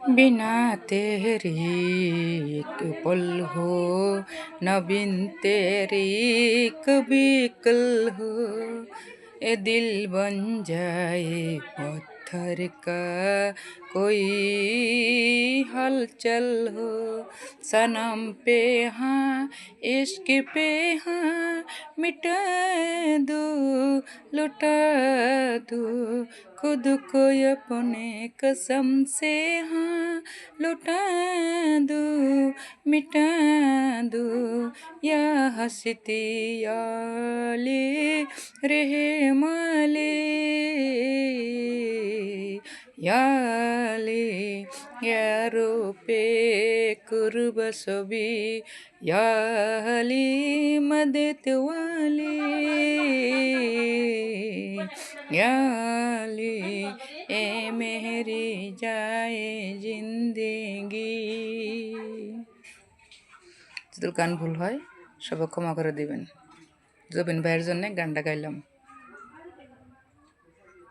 बिना तेरी एक पल हो न बिन तेरी कभी कल हो ए दिल बन जाए पत्थर का कोई हलचल हो सनम पे हाँ इश्क पे हाँ मिटा दो लुटा दो खुद को अपने कसम से हाँ लुटा दो मिटा दो या हंसती याली रहे माले याले यारो पे कुर्ब सभी याली मदद वाली याली ए मेरी जाए जिंदगी যদি গান ভুল হয় সবাই ক্ষমা করে দিবেন। জবিন ভাইয়ের জন্য গানটা গাইলাম।